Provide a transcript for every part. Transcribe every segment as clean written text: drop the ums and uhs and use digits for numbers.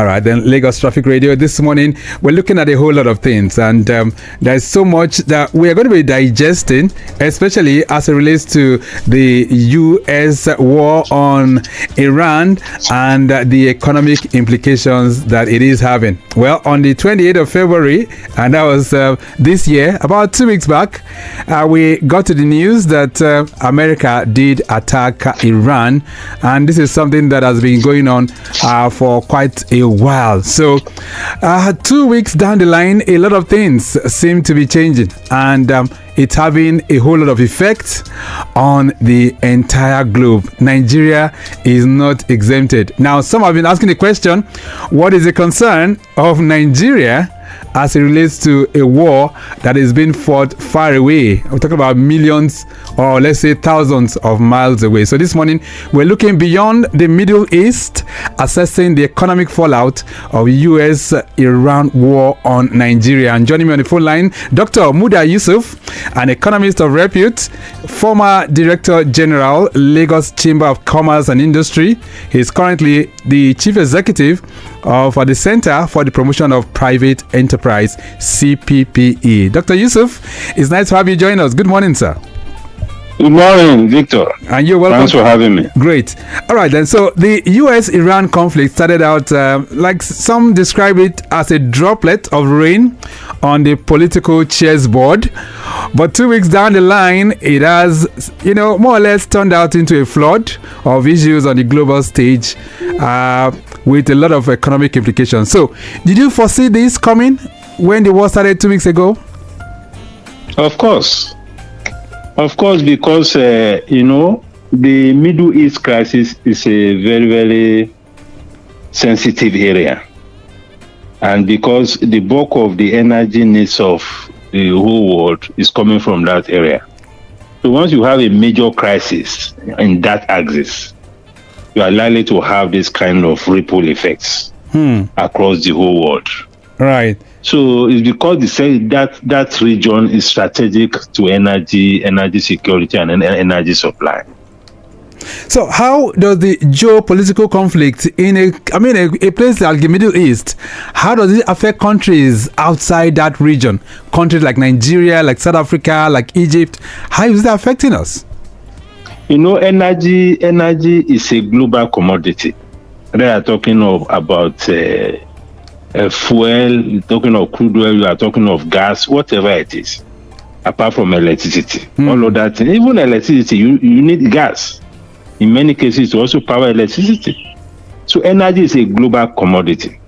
All right, then Lagos Traffic Radio. This morning, we're looking at a whole lot of things, and there's so much that we are going to be digesting, especially as it relates to the U.S. war on Iran and the economic implications that it is having. Well, on the 28th of February, and that was this year, about 2 weeks back, we got to the news that America did attack Iran, and this is something that has been going on for quite a while. So 2 weeks down the line, a lot of things seem to be changing, and it's having a whole lot of effect on the entire globe. Nigeria is not exempted. Now, some have been asking the question, what is the concern of Nigeria as it relates to a war that is being fought far away? We're talking about millions, or let's say thousands of miles away. So this morning, we're looking beyond the Middle East, assessing the economic fallout of U.S.-Iran war on Nigeria. And joining me on the phone line, Dr. Muda Yusuf, an economist of repute, former Director General, Lagos Chamber of Commerce and Industry. He's currently the Chief Executive of the Center for the Promotion of Private Enterprise, CPPE. Dr. Yusuf, it's nice to have you join us. Good morning, sir. Good morning, Victor. And you're welcome. Thanks for having me. Great. All right, then. So the U.S.-Iran conflict started out, like some describe it, as a droplet of rain on the political chessboard. But 2 weeks down the line, it has, more or less turned out into a flood of issues on the global stage with a lot of economic implications. So, did you foresee this coming when the war started 2 weeks ago? Of course, because, the Middle East crisis is a very, very sensitive area. And because the bulk of the energy needs of the whole world is coming from that area. So once you have a major crisis in that axis, you are likely to have this kind of ripple effects across the whole world. Right. So it's because they say that region is strategic to energy security and energy supply. So how does the geopolitical conflict in a place like the Middle East, how does it affect countries outside that region? Countries like Nigeria, like South Africa, like Egypt, how is that affecting us? Energy is a global commodity. They are talking about fuel, you're talking of crude oil, you are talking of gas, whatever it is, apart from electricity. All of that, even electricity, you need gas. In many cases, to also power electricity. So energy is a global commodity.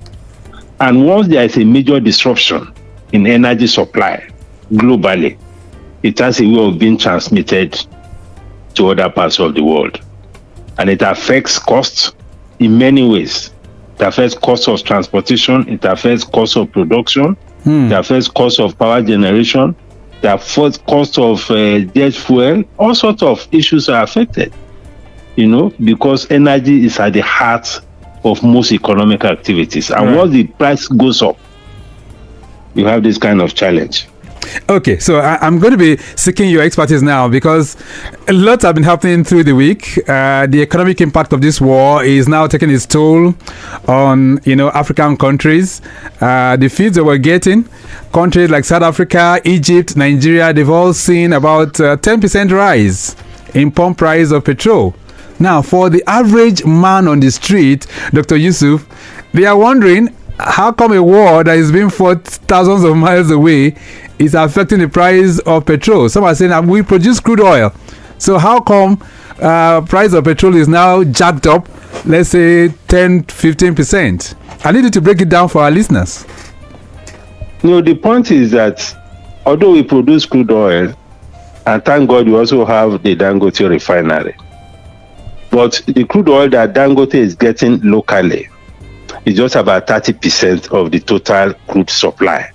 And once there is a major disruption in energy supply globally, it has a way of being transmitted to other parts of the world. And it affects costs in many ways. It affects cost of transportation, it affects cost of production, it affects cost of power generation, it affects cost of jet fuel. All sorts of issues are affected, because energy is at the heart of most economic activities. And once the price goes up, you have this kind of challenge. Okay, so I'm going to be seeking your expertise now, because a lot have been happening through the week. The economic impact of this war is now taking its toll on, African countries. The feeds that we're getting, countries like South Africa, Egypt, Nigeria, they've all seen about 10% rise in pump price of petrol. Now, for the average man on the street, Dr. Yusuf, they are wondering, how come a war that is being fought thousands of miles away is affecting the price of petrol? Some are saying we produce crude oil. So how come price of petrol is now jacked up, let's say 10-15%? I need you to break it down for our listeners. The point is that although we produce crude oil, and thank God we also have the Dangote refinery, but the crude oil that Dangote is getting locally is just about 30% of the total crude supply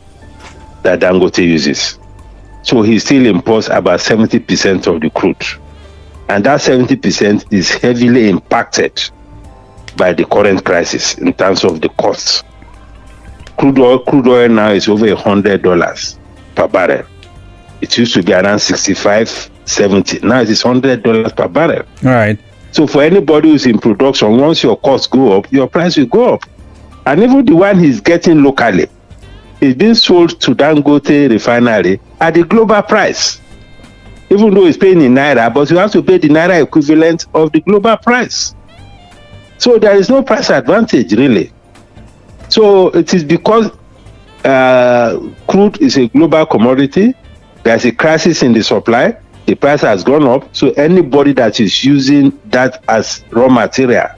that Dangote uses. So he still imports about 70% of the crude. And that 70% is heavily impacted by the current crisis in terms of the costs. Crude oil now is over $100 per barrel. It used to be around 65, 70. Now it is $100 per barrel. All right. So for anybody who's in production, once your costs go up, your price will go up. And even the one he's getting locally is being sold to Dangote refinery at the global price. Even though he's paying in Naira, but you have to pay the Naira equivalent of the global price. So there is no price advantage, really. So it is because crude is a global commodity. There's a crisis in the supply. The price has gone up. So anybody that is using that as raw material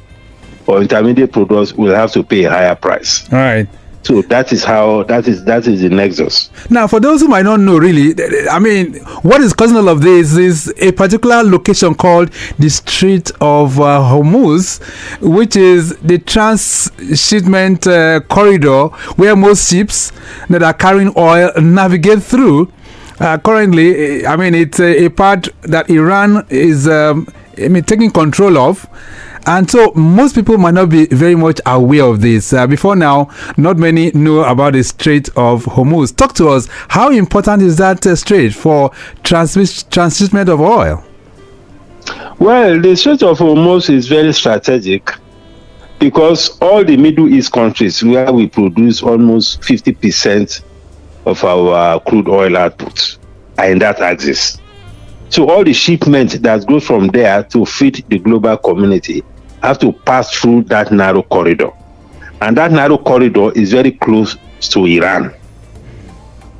or intermediate products will have to pay a higher price. All right. So that is the nexus. Now, for those who might not know, really, I mean, what is causing all of this is a particular location called the Strait of Hormuz, which is the transshipment corridor where most ships that are carrying oil navigate through. Currently, I mean, it's a part that Iran is taking control of. And so most people might not be very much aware of this. Before now, not many know about the Strait of Hormuz. Talk to us. How important is that strait for transshipment of oil? Well, the Strait of Hormuz is very strategic because all the Middle East countries where we produce almost 50% of our crude oil output are in that axis. So all the shipment that goes from there to feed the global community have to pass through that narrow corridor. And that narrow corridor is very close to Iran.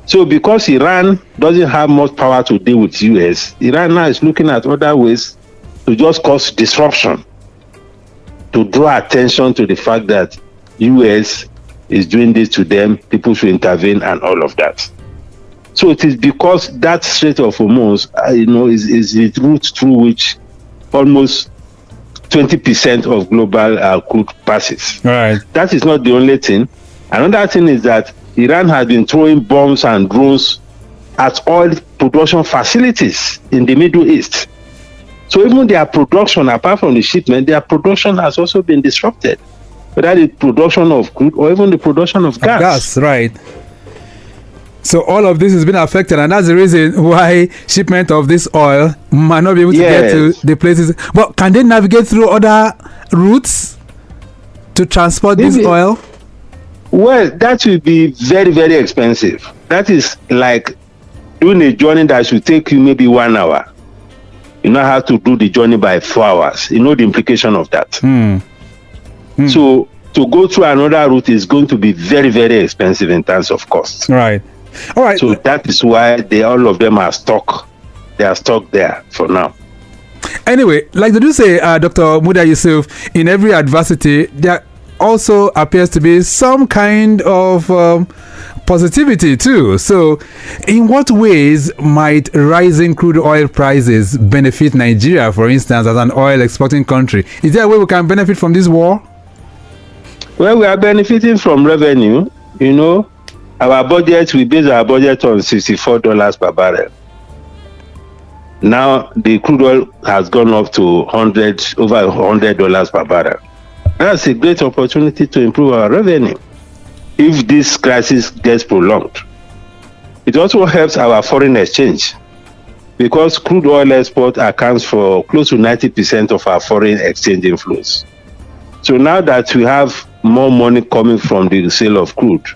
So because Iran doesn't have much power to deal with US, Iran now is looking at other ways to just cause disruption, to draw attention to the fact that US is doing this to them, people should intervene and all of that. So it is because that Strait of Hormuz, is the route through which almost 20% of global crude passes. Right. That is not the only thing. Another thing is that Iran has been throwing bombs and drones at oil production facilities in the Middle East. So even their production, apart from the shipment, their production has also been disrupted. Whether the production of crude or even the production of gas. Gas, right. So all of this has been affected, and that's the reason why shipment of this oil might not be able to get to the places. But can they navigate through other routes to transport this oil? Well, that will be very, very expensive. That is like doing a journey that should take you maybe 1 hour. You now have to do the journey by 4 hours. You know the implication of that. So to go through another route is going to be very, very expensive in terms of cost. Right. All right. So that is why all of them are stuck. They are stuck there for now. Anyway, like they do say, Dr. Muda Yusuf, in every adversity, there also appears to be some kind of positivity too. So, in what ways might rising crude oil prices benefit Nigeria, for instance, as an oil exporting country? Is there a way we can benefit from this war? Well, we are benefiting from revenue. Our budget, we base our budget on $64 per barrel. Now, the crude oil has gone up to over $100 per barrel. That's a great opportunity to improve our revenue if this crisis gets prolonged. It also helps our foreign exchange because crude oil export accounts for close to 90% of our foreign exchange inflows. So now that we have more money coming from the sale of crude,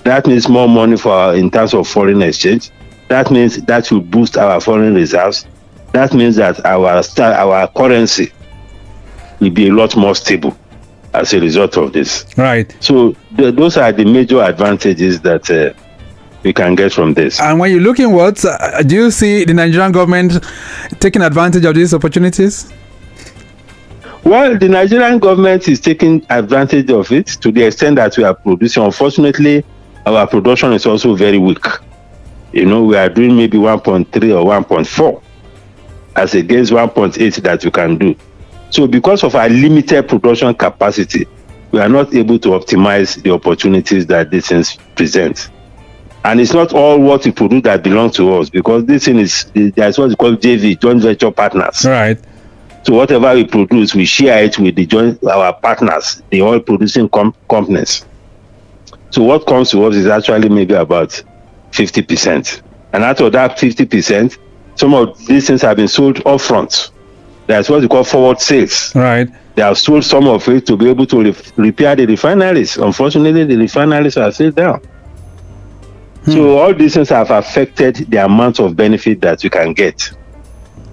that means more money in terms of foreign exchange. That means that will boost our foreign reserves. That means that our currency will be a lot more stable as a result of this. Right. So those are the major advantages that we can get from this. And when you're looking do you see the Nigerian government taking advantage of these opportunities? Well, the Nigerian government is taking advantage of it to the extent that we are producing. Unfortunately, our production is also very weak. We are doing maybe 1.3 or 1.4 as against 1.8 that we can do. So because of our limited production capacity, we are not able to optimize the opportunities that these things present. And it's not all what we produce that belongs to us, because this thing there's what we call JV, joint venture partners. Right. So whatever we produce, we share it with our partners, the oil producing companies. So what comes to us is actually maybe about 50%. And out of that 50%, some of these things have been sold upfront. That's what we call forward sales. Right. They have sold some of it to be able to repair the refineries. Unfortunately, the refineries are still down. So all these things have affected the amount of benefit that you can get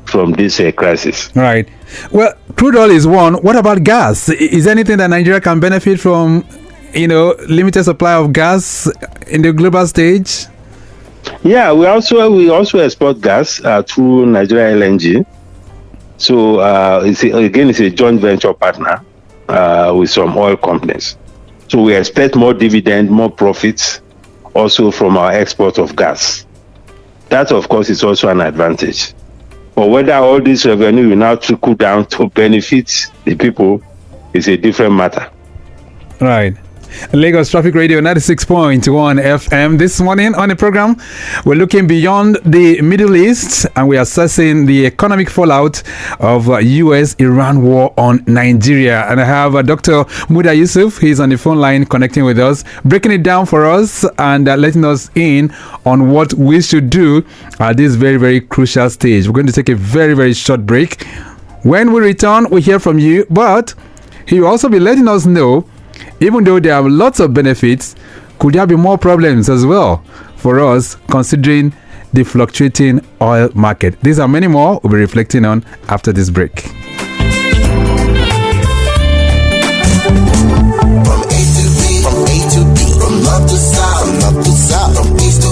from this crisis. Right. Well, crude oil is one. What about gas? Is there anything that Nigeria can benefit from, limited supply of gas in the global stage? Yeah, we also export gas through Nigeria LNG. So it's a joint venture partner with some oil companies. So we expect more dividend, more profits also from our export of gas. That, of course, is also an advantage. But whether all this revenue will now trickle down to benefit the people is a different matter. Right. Lagos Traffic Radio 96.1 FM. This morning on the program, we're looking beyond the Middle East and we're assessing the economic fallout of US-Iran war on Nigeria. And I have Dr. Muda Yusuf. He's on the phone line connecting with us, breaking it down for us and letting us in on what we should do at this very, very crucial stage. We're going to take a very, very short break. When we return, we hear from you, but he will also be letting us know, even though there are lots of benefits, could there be more problems as well for us considering the fluctuating oil market? These are many more we'll be reflecting on after this break. From A to B, from north to south, from east to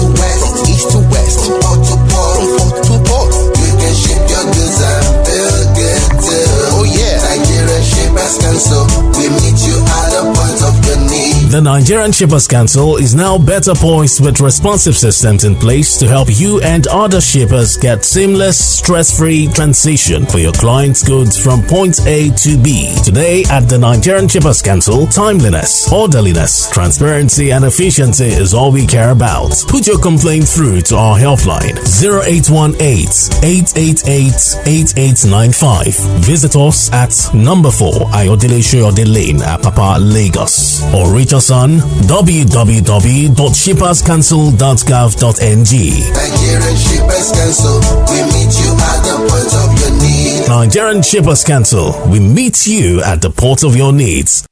west, from port to port. You can ship your goods and feel good too. Oh yeah, Nigerian Shippers Council, we meet you at the point of your need. The Nigerian Shippers Council is now better poised with responsive systems in place to help you and other shippers get seamless, stress-free transition for your clients' goods from point A to B. Today at the Nigerian Shippers Council, timeliness, orderliness, transparency and efficiency is all we care about. Put your complaint through to our helpline 0818-888-8895. Visit us at number 4 Ayodele Shoyode Lane, Apapa, Lagos, or reach us on www.shipperscouncil.gov.ng. Nigerian Shippers Council, we meet you at the point of your need. Nigerian Shippers Council, we meet you at the port of your needs.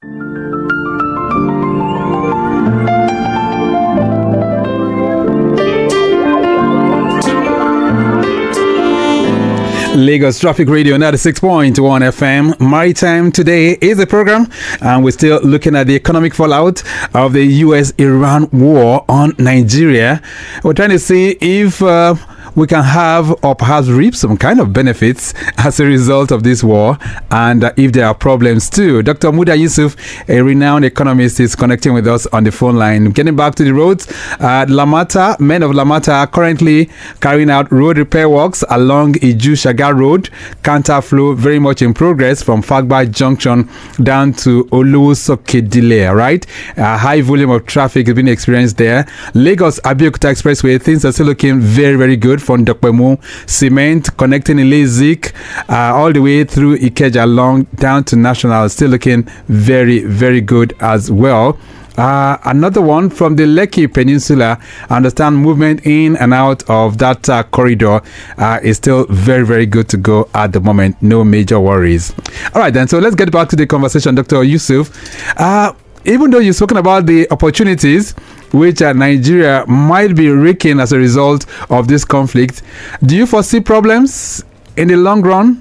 Lagos Traffic Radio 96.1 FM. Maritime Today is the program, and we're still looking at the economic fallout of the US-Iran war on Nigeria. We're trying to see if we can have or perhaps reap some kind of benefits as a result of this war, and if there are problems too. Dr. Muda Yusuf, a renowned economist, is connecting with us on the phone line. Getting back to the roads, Lamata, men of Lamata are currently carrying out road repair works along Iju-Shaga Road. Counterflow very much in progress from Fagba Junction down to Olusokedile, right? A high volume of traffic is being experienced there. Lagos-Abeokuta Expressway, things are still looking very, very good from Dokpemu. Cement connecting Ile-Zik all the way through Ikeja along down to National, still looking very, very good as well. Another one from the Lekki Peninsula. I understand movement in and out of that corridor is still very, very good to go at the moment. No major worries. All right, then. So let's get back to the conversation, Dr. Yusuf. Even though you've spoken about the opportunities which Nigeria might be reaping as a result of this conflict, do you foresee problems in the long run?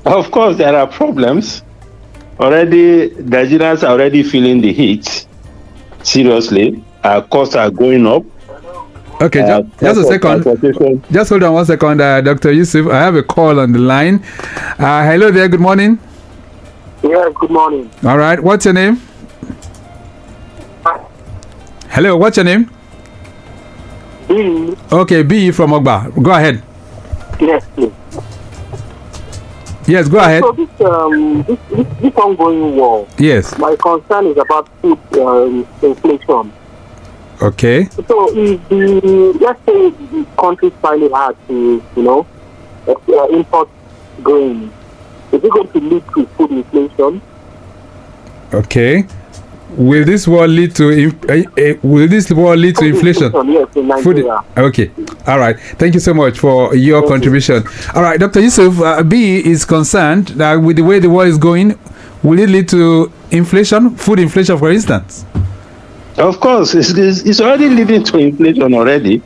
Of course, there are problems. Already, Nigerians are already feeling the heat. Seriously, our costs are going up. Okay, just a second. Just hold on 1 second, Dr. Yusuf. I have a call on the line. Hello there. Good morning. Yeah, good morning. All right. What's your name? Hello. What's your name? B. Okay, B from Ogba. Go ahead. Yes, please. Yes, go ahead. So this ongoing war. Yes. My concern is about food inflation. Okay. So if let's say the country finally had to, import grain, is it going to lead to food inflation? Okay. Will this war lead to inflation? Yes, in Nigeria. Okay. All right. Thank you so much for your contribution. All right, Dr. Yusuf, B is concerned that with the way the war is going, will it lead to inflation, food inflation, for instance? Of course, it's already leading to inflation already.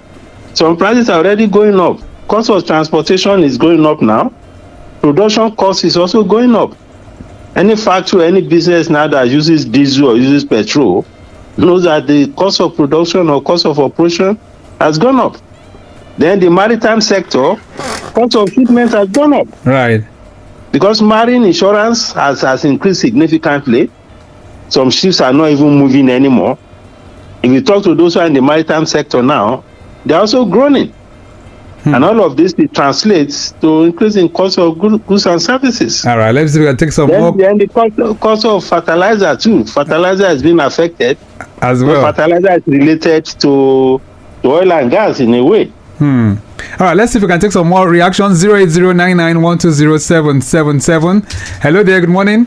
Some prices are already going up. Cost of transportation is going up now. Production cost is also going up. Any factory, any business now that uses diesel or uses petrol knows that the cost of production or cost of operation has gone up. Then the maritime sector, cost of shipment has gone up. Right. Because marine insurance has increased significantly. Some ships are not even moving anymore. If you talk to those who are in the maritime sector now, they're also groaning. And all of this, it translates to increase in cost of goods and services. All right, let's see if we can take some more. Then the cost of fertilizer too. Fertilizer has been affected as well. Fertilizer is related to oil and gas in a way. All right, let's see if we can take some more reactions. 08099120777. Hello there, good morning.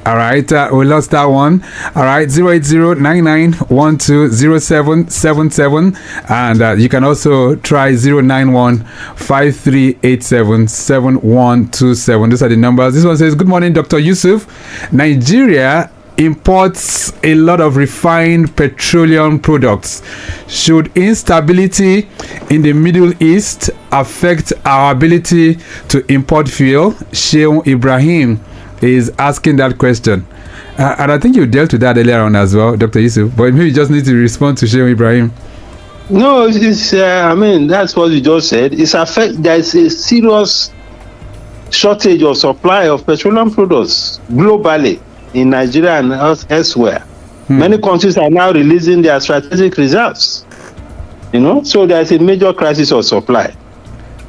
All right, we lost that one. All right, 08099120777, and you can also try 09153877127. Those are the numbers. This one says, "Good morning, Dr. Yusuf. Nigeria imports a lot of refined petroleum products. Should instability in the Middle East affect our ability to import fuel?" Sheung Ibrahim is asking that question, and I think you dealt with that earlier on as well, Dr. Yusuf, but maybe you just need to respond to Sheung Ibrahim. No, it's I mean, that's what you just said. There's a serious shortage of supply of petroleum products globally in Nigeria and elsewhere. Many countries are now releasing their strategic reserves, so there's a major crisis of supply.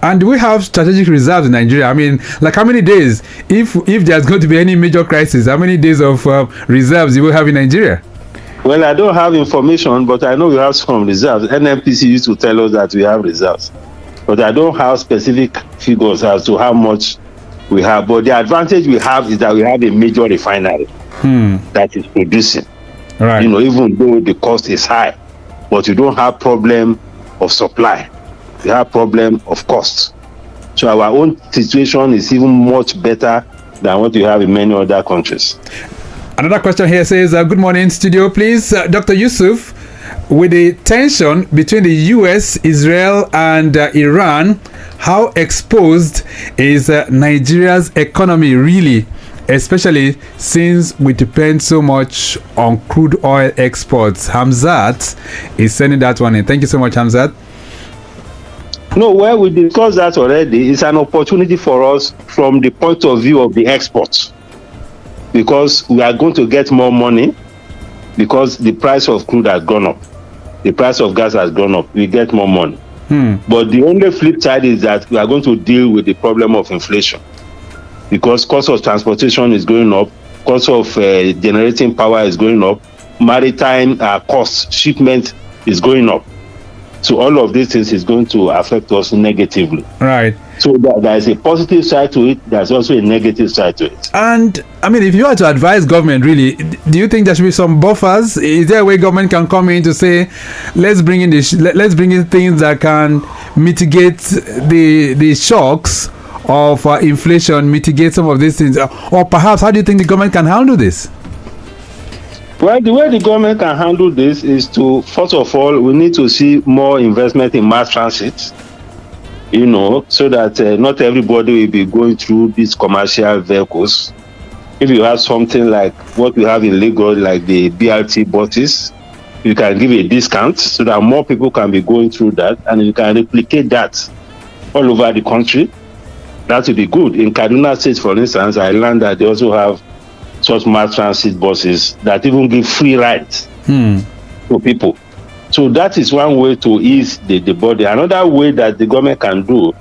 And do we have strategic reserves in Nigeria? I mean, like how many days, if there's going to be any major crisis, how many days of reserves do we have in Nigeria? Well, I don't have information, but I know we have some reserves. NNPC used to tell us that we have reserves, but I don't have specific figures as to how much we have. But the advantage we have is that we have a major refinery that is producing. Right. Even though the cost is high, but you don't have problem of supply. You have problem of cost. So our own situation is even much better than what you have in many other countries. Another question here says, "Good morning, studio. Please, Dr. Yusuf, with the tension between the US, Israel, and Iran, how exposed is Nigeria's economy really, especially since we depend so much on crude oil exports?" Hamzat is sending that one in. Thank you so much, Hamzat. No, well, we discussed that already. It's an opportunity for us from the point of view of the exports, because we are going to get more money because the price of crude has gone up. The price of gas has gone up. We get more money. But the only flip side is that we are going to deal with the problem of inflation, because cost of transportation is going up, cost of generating power is going up, maritime cost, shipment is going up. So all of these things is going to affect us negatively. Right. So there is a positive side to it. There's also a negative side to it. And I mean, if you are to advise government, really, do you think there should be some buffers? Is there a way government can come in to say, let's bring in let's bring in things that can mitigate the shocks of inflation, mitigate some of these things, or perhaps how do you think the government can handle this? Well, the way the government can handle this is to, first of all, we need to see more investment in mass transit, so that not everybody will be going through these commercial vehicles. If you have something like what we have in Lagos, like the BRT buses, you can give a discount so that more people can be going through that, and you can replicate that all over the country. That would be good. In Kaduna State, for instance, I learned that they also have such mass transit buses that even give free rides to people. So that is one way to ease the body. Another way that the government can do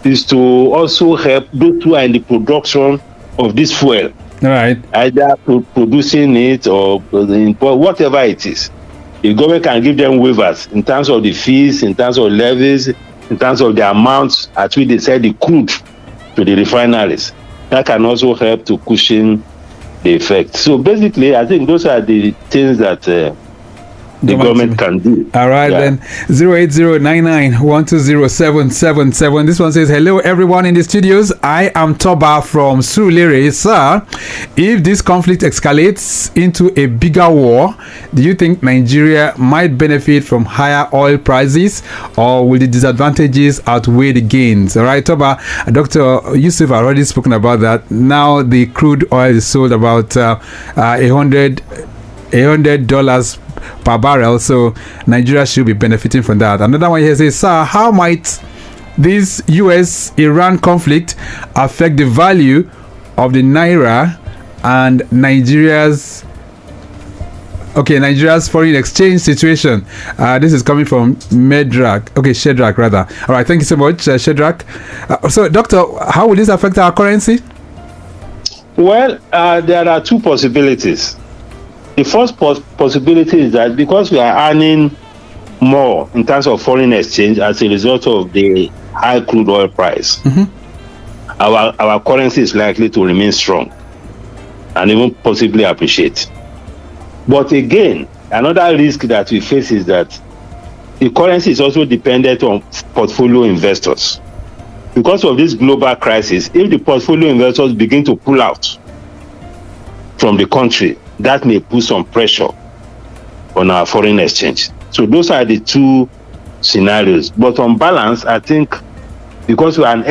is to also help those who are in the production of this fuel. Right. Either producing it or whatever it is. The government can give them waivers in terms of the fees, in terms of levies, in terms of the amounts at which they sell the crude to the refineries. That can also help to cushion the effect. So basically, I think those are the things that the government can do. All right, then 08099120777. This one says, hello everyone in the studios. I am Toba from Surulere. Sir, if this conflict escalates into a bigger war, do you think Nigeria might benefit from higher oil prices, or will the disadvantages outweigh the gains? All right, Toba, Dr. Yusuf already spoken about that. Now the crude oil is sold about $100 per barrel, so Nigeria should be benefiting from that. Another one here says, sir, how might this US-Iran conflict affect the value of the Naira and Nigeria's foreign exchange situation? This is coming from Shedrack rather. All right, thank you so much, Shedrack. So doctor, how will this affect our currency? Well, there are two possibilities. The first possibility is that because we are earning more in terms of foreign exchange as a result of the high crude oil price, our currency is likely to remain strong and even possibly appreciate. But again, another risk that we face is that the currency is also dependent on portfolio investors. Because of this global crisis, if the portfolio investors begin to pull out from the country, that may put some pressure on our foreign exchange. So those are the two scenarios. But on balance, I think because we are an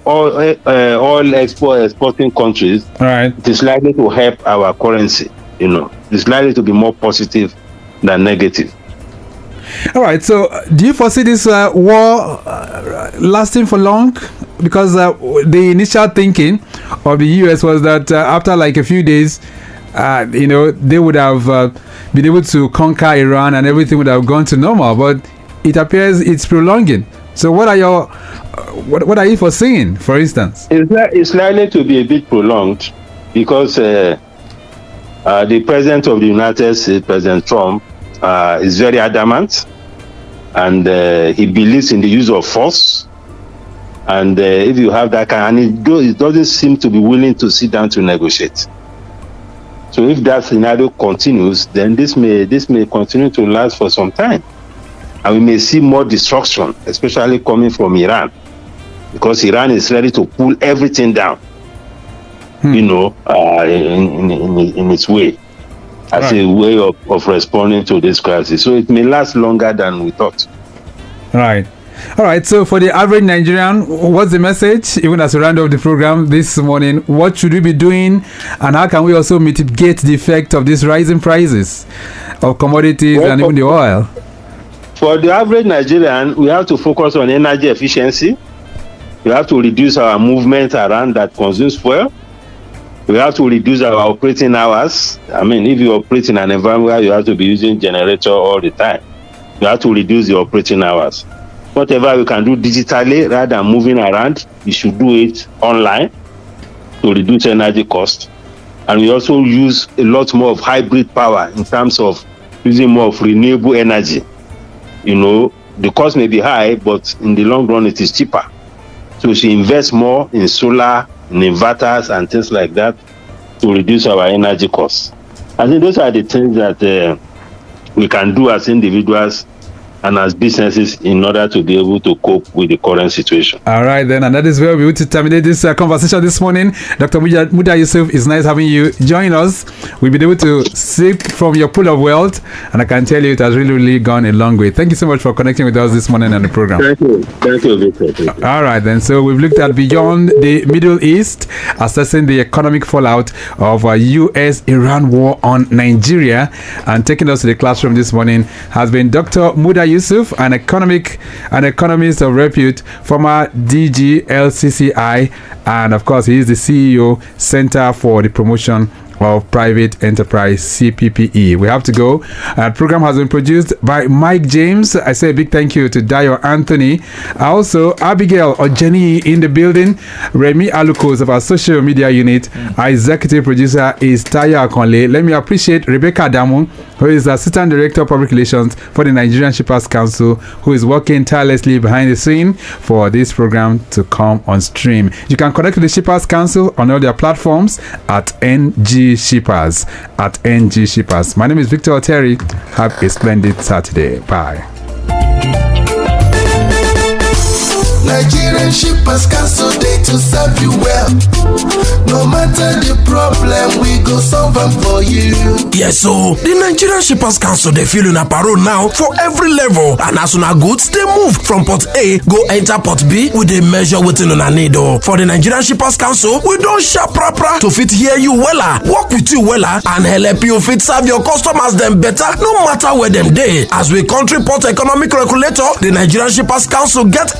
oil exporting countries, right, it is likely to help our currency. It's likely to be more positive than negative. All right. So do you foresee this war lasting for long? Because the initial thinking of the US was that after like a few days, they would have been able to conquer Iran and everything would have gone to normal, but it appears it's prolonging. So what are you foreseeing, for instance? It's likely to be a bit prolonged because the president of the United States, President Trump, is very adamant, and he believes in the use of force. And if you have that kind, and it doesn't seem to be willing to sit down to negotiate. So if that scenario continues, then this may continue to last for some time, and we may see more destruction, especially coming from Iran, because Iran is ready to pull everything down, in its way, as a way of responding to this crisis. So it may last longer than we thought. Right. All right, so for the average Nigerian, what's the message? Even as we round up the program this morning, what should we be doing, and how can we also mitigate the effect of these rising prices of commodities and even the oil? For the average Nigerian, we have to focus on energy efficiency. We have to reduce our movement around that consumes fuel. We have to reduce our operating hours. I mean, if you operate in an environment where you have to be using generator all the time, you have to reduce the operating hours. Whatever we can do digitally rather than moving around, we should do it online to reduce energy cost. And we also use a lot more of hybrid power in terms of using more of renewable energy. The cost may be high, but in the long run, it is cheaper. So we should invest more in solar, in inverters, and things like that to reduce our energy costs. I think those are the things that we can do as individuals and as businesses in order to be able to cope with the current situation. All right, then, and that is where we want to terminate this conversation this morning. Dr. Muda Yusuf, it's nice having you join us. We've been able to sip from your pool of wealth, and I can tell you it has really, really gone a long way. Thank you so much for connecting with us this morning on the program. Thank you, Victor. Thank you. All right, then, so we've looked at beyond the Middle East, assessing the economic fallout of US-Iran war on Nigeria, and taking us to the classroom this morning has been Dr. Muda Yusuf, an economist of repute, former DG LCCI, and of course he is the CEO, Center for the Promotion of Private Enterprise, CPPE. We have to go. The program has been produced by Mike James. I say a big thank you to Dio Anthony. Also, Abigail Ojeni in the building. Remy Alukos of our social media unit. Our executive producer is Taya Akonle. Let me appreciate Rebecca Damu, who is the Assistant Director of Public Relations for the Nigerian Shippers Council, who is working tirelessly behind the scene for this program to come on stream. You can connect with the Shippers Council on all their platforms at NG NG Shippers at NG Shippers. My name is Victor Oteri. Have a splendid Saturday. Bye. Nigerian Shippers Council day to serve you well. No matter the problem, we go solve them for you. Yes, so the Nigerian Shippers Council they feel in a parole now for every level, and as una goods they move from port A go enter port B with a measure within una need. For the Nigerian Shippers Council, we don't sharp proper to fit hear you wella, work with you wella, and help you fit serve your customers them better no matter where them day. As we country port economic regulator, the Nigerian Shippers Council get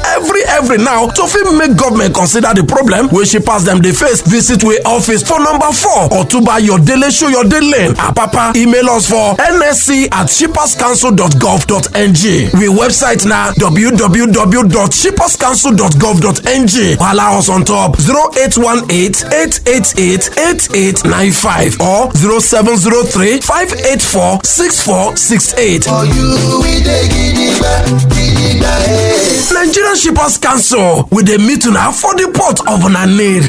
every now to fit make government consider the problem wey shippers them they face. Visit we office for number 4 or to buy your daily show your daily papa email us for nsc@shipperscouncil.gov.ng. we website na www.shipperscouncil.gov.ng. allow us on top 0818-888-8895 or 0703-584-6468. For you, we dey gidigba. Nigerian Shippers Council with the meeting for the port of una need.